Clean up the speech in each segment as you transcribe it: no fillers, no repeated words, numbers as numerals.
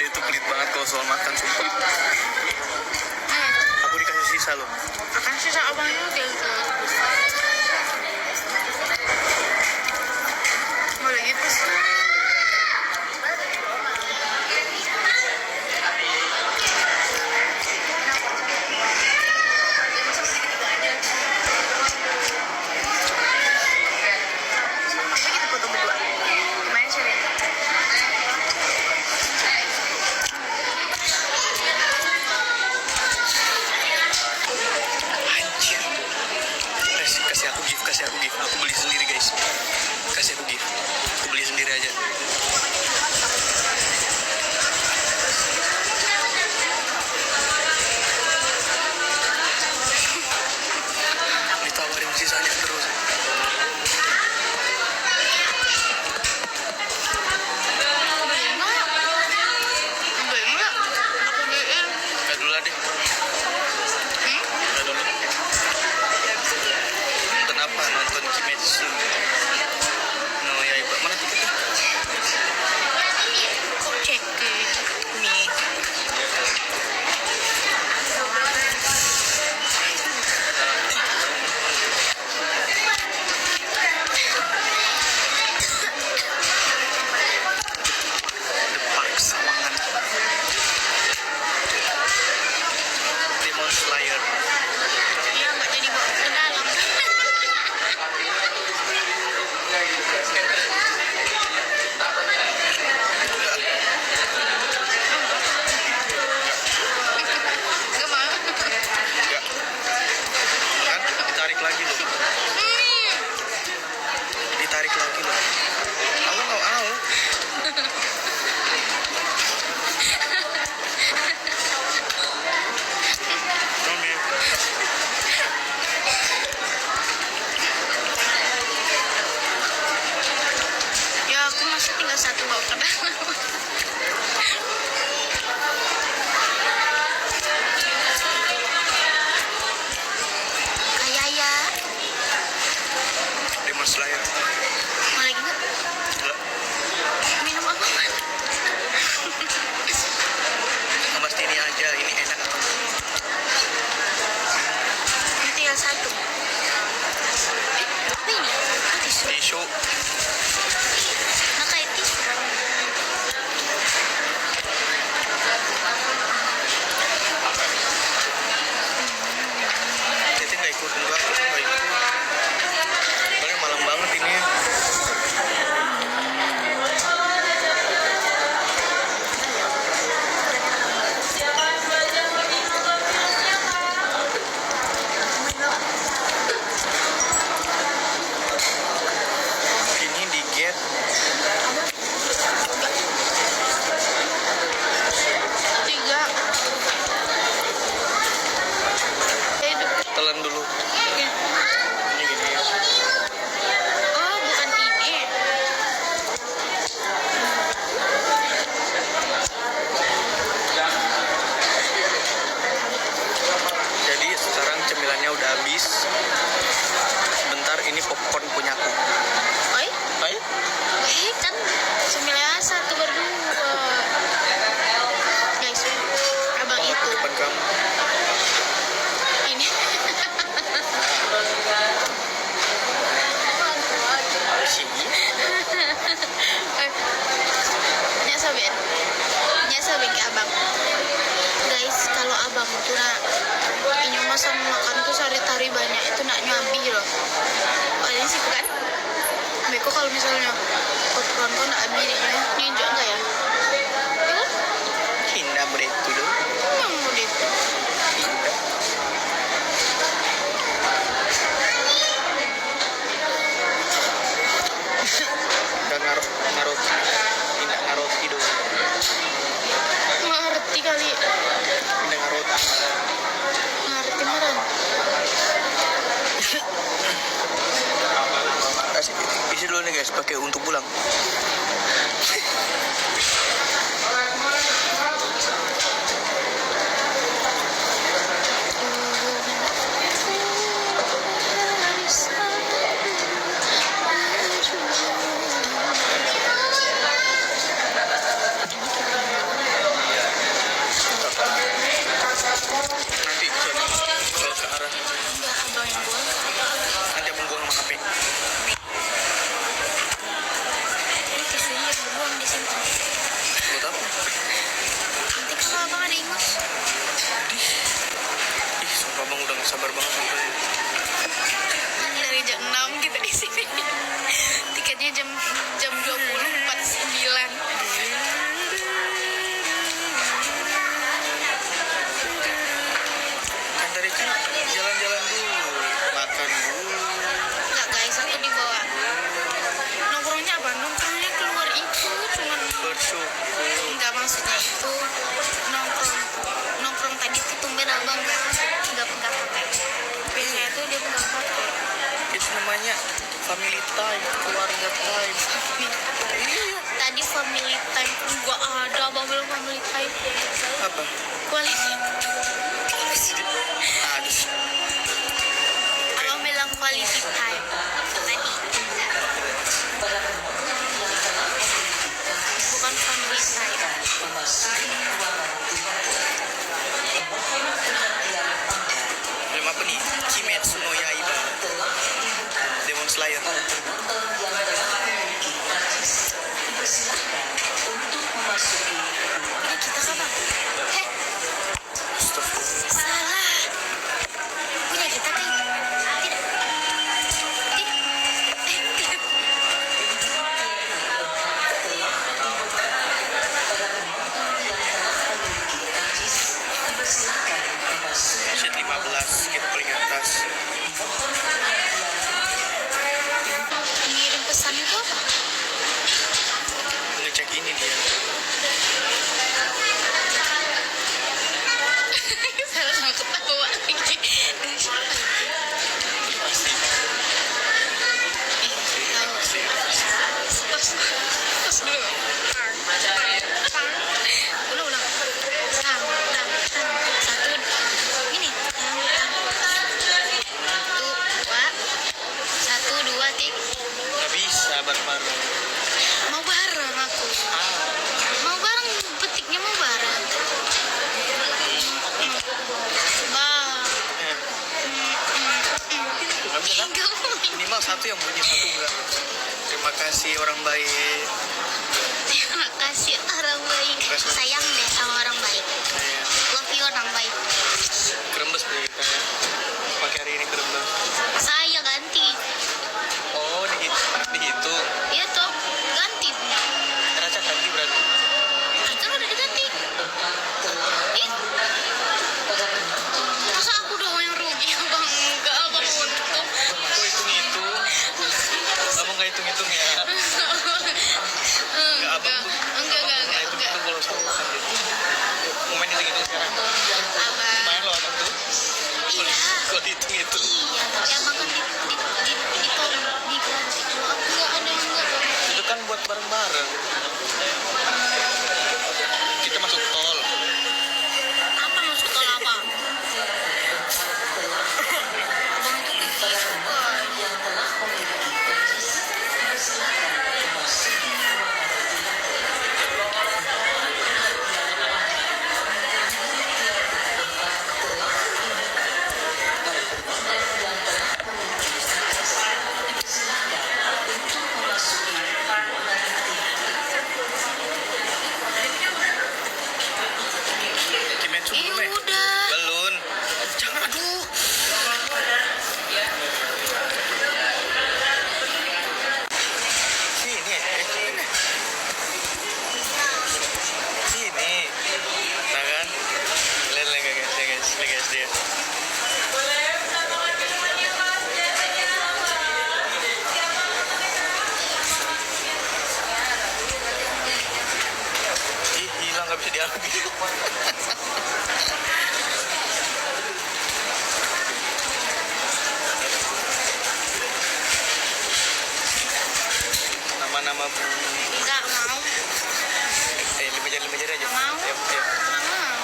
Dia tuh pelit banget kalau soal makan, sumpah. Aku dikasih sisa loh. Makan sisa abang juga gitu. Boleh gitu sih. Kasih aku gift, aku beli sendiri guys. Kasih aku gift, aku beli sendiri aja. Ditawarin sisanya terus. Gak dulu deh. Kenapa nonton Kimetsu no Yaiba? Mana tiketnya? Cek nih. The Park Sawangan. Demon Slayer. Iya nggak jadi bawa ke dalam. Gak mau. Enggak. Kan ditarik lagi loh. Ditarik lagi loh. Aku nggak mau. Mami. Ya aku masih tinggal satu bawa ke dalam. Kayak ya. Demon Slayer. Mau lagi nggak? Enggak. Minum apa? Martini aja, ini enak. Ini tinggal satu. Apa ini? Tisu. Tisu. Nah kayak tisu. Tete nggak ikut enggak? Nggak ikut. Soalnya malam banget ini. Ini di gate. Tiga. Telan dulu. Ya. Ini gini. Oh bukan ini. Jadi sekarang cemilannya udah habis. Sebentar, ini popcorn punyaku. Oi? Hai? Kan 91 berdua. Guys, abang Oh, itu depan kamu. ini. Sini. Nyasaben ke abang. Guys, kalau abang itu nak ini masa makan tuh sari-tari banyak itu nak nyambi loh. Paling sih kan. Beko kalau misalnya popcorn kau nak ambil ini ninjak enggak ya? Ya kan? Hinda beretu dulu. Yang mau deh. Hinda. Udah ngaruh. Hinda ngaruh hidup. Ngerti kali. Hinda ngaruh. Ngerti meren. Isi dulu nih guys, pakai untuk pulang. yang buang. Nanti abang buang sama HP. Ini tisunya yang buang disimpan. Buat apa? Nanti kalau abang ada ingus. Ih, sumpah abang udah gak sabar banget sampai. Dari jam 6 kita di sini. Tiketnya jam 20.49. Kan tadi kan jalan-jalan dulu, makan dulu. Enggak guys, aku dibawa. Nongkrongnya apa? Nongkrongnya keluar itu cuman Bersyukur. enggak, maksudnya itu nongkrong tadi tuh tumben abang enggak pegang HP. Biasanya tuh dia pegang HP. Itu namanya family time, keluarga time. Iya. Tadi family time gua ada, abang bilang family time. Apa? Quality. Aduh. Abang bilang quality time tadi. Bukan family time. Film apa nih? Kimetsu no Yaiba. Demon Slayer. Ini kita kapan? Heh, Astagfirullah. salah. Punya kita kan? Tidak. Shit 15, kita paling atas. Ngirim pesan itu apa? Ngecek ini dia. Salah sama ketawa lagi. Dari siapa itu? Pasti. Tahu. Tos dulu. Pang. Ulang. Tang. Satu. Ini. Satu, dua, tiga. Gak bisa bareng-bareng. Mau bareng aku. Mau bareng, petiknya mau bareng. Bang. Eh, gak bisa kan? Enggak mau. Minimal satu yang bunyi, satu enggak. Terima kasih orang baik. Terima kasih orang baik. Sayang deh sama orang baik. Eh, Love you orang baik. Kerembes deh kita ya. Pakai hari ini kerembes. Saya ganti. Oh, dihitung. Iya toh, ganti. Raca ganti berarti. Itu udah diganti. Ih. Masa aku doang yang rugi? Abang enggak, abang untung. Aku hitung-hitung. Kamu nggak hitung-hitung ya? Nggak, abang tuh. Enggak. Nggak hitung-hitung kalau sama kan gitu. Mau main hitung-hitung sekarang? Abang. Main loh abang tuh. Iya. Kalau dihitung-hitung. Iya, tapi abang kan diganti. Kalau aku nggak ada yang nggak. Itu kan buat bareng-bareng. Kita masuk tol. Apa maksud tol apa? Abang itu ketipu. Kimetsu Ih, belum ya? udah. Belum. Jangan, aduh. Sini, sini. Nah kan? Lihat guys dia. Ih, hilang nggak bisa diambil. Nama-nama bu. Enggak mau. 5 jari aja. Mau. Yuk. Nggak mau.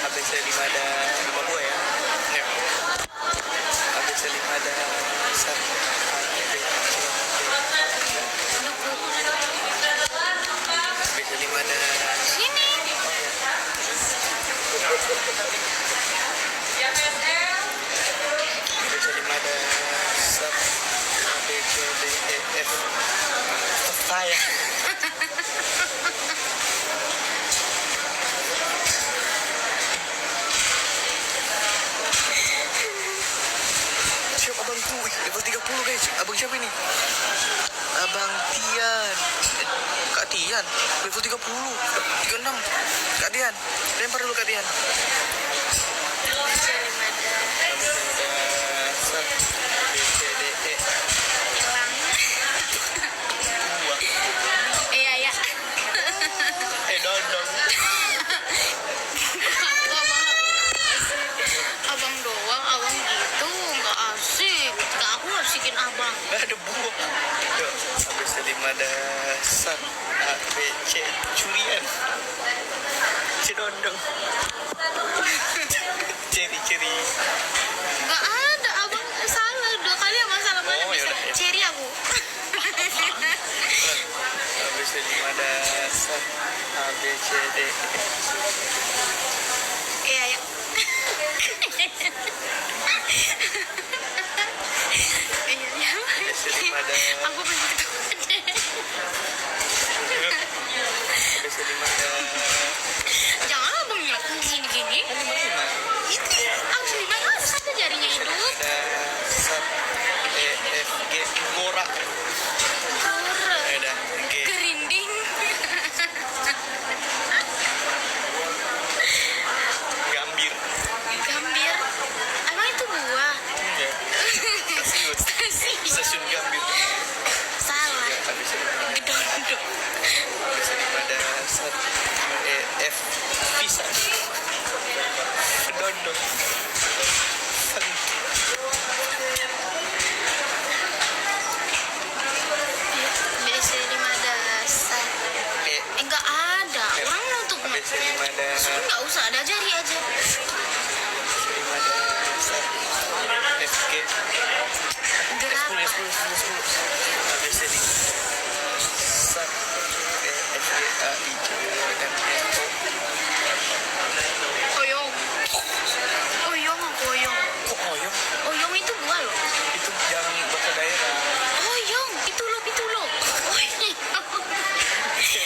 ABC 5 ada 5 buah ya. Yuk. ABC 5 ada 1. ABC 5 ada. Sini. ABC 5 ada D E F. Saya. Siapa abang tuh? Wih, level 30 guys. Abang siapa ini? Abang Tian. Kak Tian. Level 30. 36. Kak Tian. Lempar dulu Kak Tian. B, C, D, E. Hilang. Iya ya. Dodong. Abang doang, abang gitu nggak asik. Nggak, aku asikin abang. Gak ada buah. Yuk, habis 5 dasar. A, B, C. Curian. Cedondong. Ceri. Nggak ada, abang salah 2 kali abang salah mana Oh, bisa yaudah, ya. ceri aku. Habis 5 dasar. A, B, C, D, E. Iya ya. Iya ya. Aku pengen ketawa deh. Habis 5 dasar. Jangan abang nyelakkan gini-gini. 5. Itu harus dimana saja jarinya hidup. Dasar. E, F, G. Gora. Udah, G. Gerinding. Gambir. Gambir. Emang itu buah? Enggak. Stasiun Gambir. Salah. Ya, habis 5. Gedondong. Habis 5 dasar. E, F. Pisang. Kedondong. BC 5 dasar. E. Enggak ada. Orang untuk Habis 5 dasar. enggak usah ada jari aja. 5 dasar. F, G. Gerak. 10. Habis 5 dasar. E, F, G, A, I, J, K, L, M, N, O. Oyong. Oyong aku oyong. Kok oyong? Oyong itu buah loh. Itu yang bahasa daerah. Oyong, itu loh. Oyong.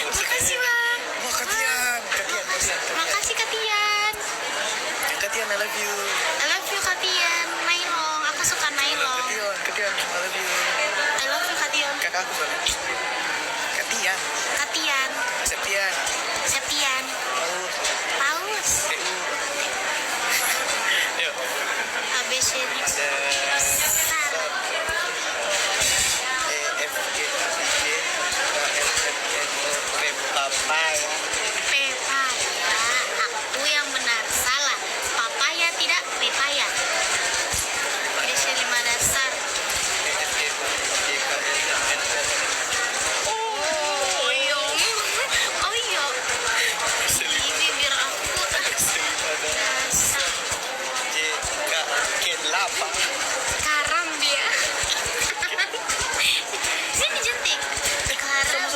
Makasih bang. Oh, Katian. Makasih Katian. Katian, I love you. I love you Katian. Nailong, aku suka Nailong. Katian, I love you. I love you Katian. Kakak aku soalnya. Katian. Katian. Septian. Septian. Paus. Paus. TU. Yuk. ABC Ada besar. E, F, G, A, I, J, K, L, M, N, O, P, papaya. Pepaya. Aku yang benar. Salah. Papaya tidak pepaya. ABC 5 dasar. E, F, G, A, I, J, K, L, M, N, O. Oyong. Oyong. Ini biar aku Selima dasar. J, K, K, 8. Karam dia. Sini jentik. Karam.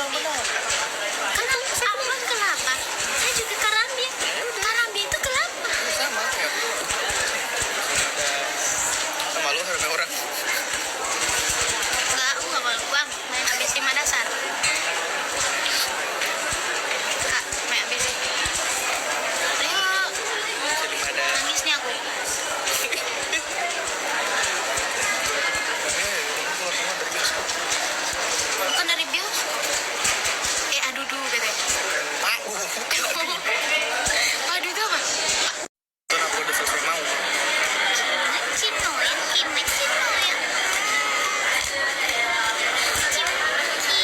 Kan aku kan kelapa. Saya juga karambia. Karambia itu kelapa. Sama ya. Sama lu harusnya orang. Enggak, aku nggak malu bang. Main ABC 5 dasar. Kak, main ABC. Ayo, Selima ada. nangis nih aku. Bukan dari bioskop. Aduh katanya. Aduh itu apa? Kan aku udah selesai mau. Cinoin, Kimek, Cinoin. Cimki,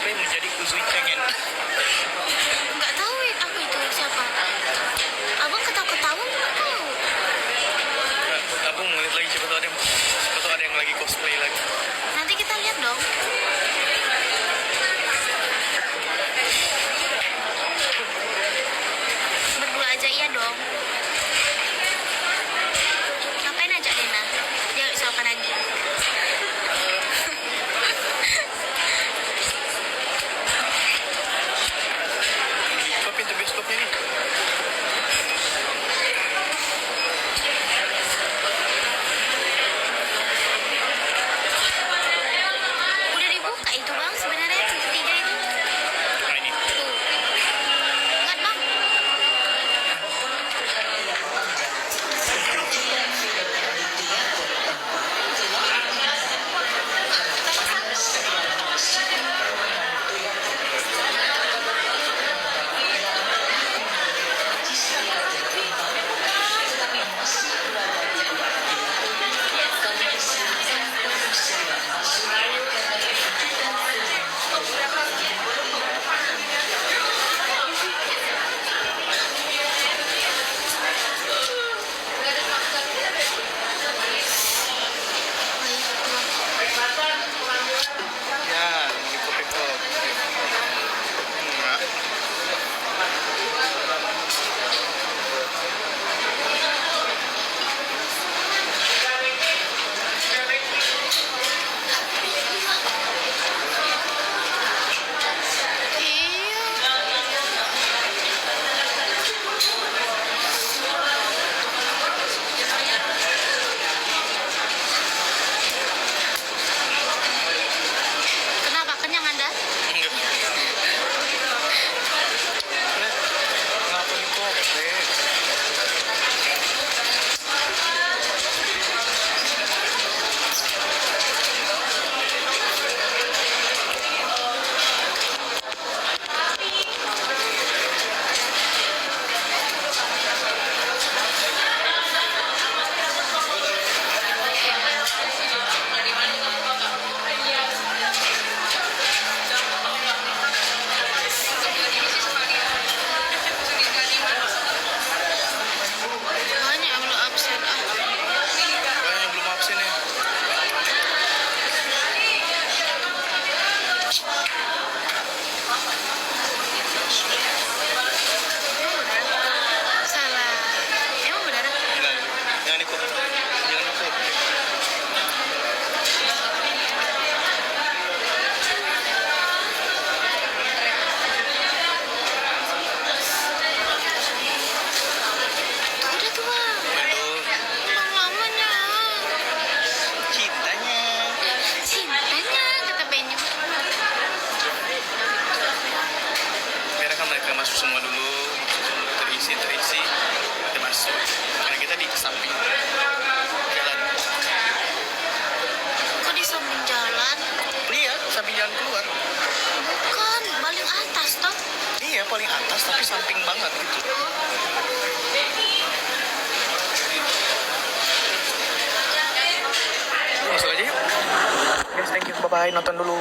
cosplay menjadi Uzui Cengen. Nggak tahu aku itu siapa. Abang ketawa-ketawa nggak tahu. Abang ngeliat lagi siapa tahu ada yang lagi cosplay lagi. Nanti kita lihat dong. Berdua aja iya dong. Ngapain aja Dina? Dia sopan lagi. Apa pintu bioskopnya nih? Udah dibuka itu bang sebenarnya yang ketiga itu. Nah ini. Tuh. Ingat bang. Ya, ikut-ikut. Enggak. Kenapa kenyang Anda? Enggak. Kenapa nih cosplay? Banyak yang belum absen ah. Banyak yang belum absen ya. Salah. Emang benar? Jangan ikut. Jangan ikut. Udah tuh bang. Aduh, Bang lamanya. cintanya. Cintanya kata Benny. Biarkan mereka masuk semua dulu. Terisi. Kita masuk. Karena kita di samping jalan. Kok di samping jalan? Iya, samping jalan keluar. Bukan, paling atas toh. Iya, paling atas tapi samping banget gitu. Masuk aja yuk. Guys, thank you. Bye-bye. Nonton dulu.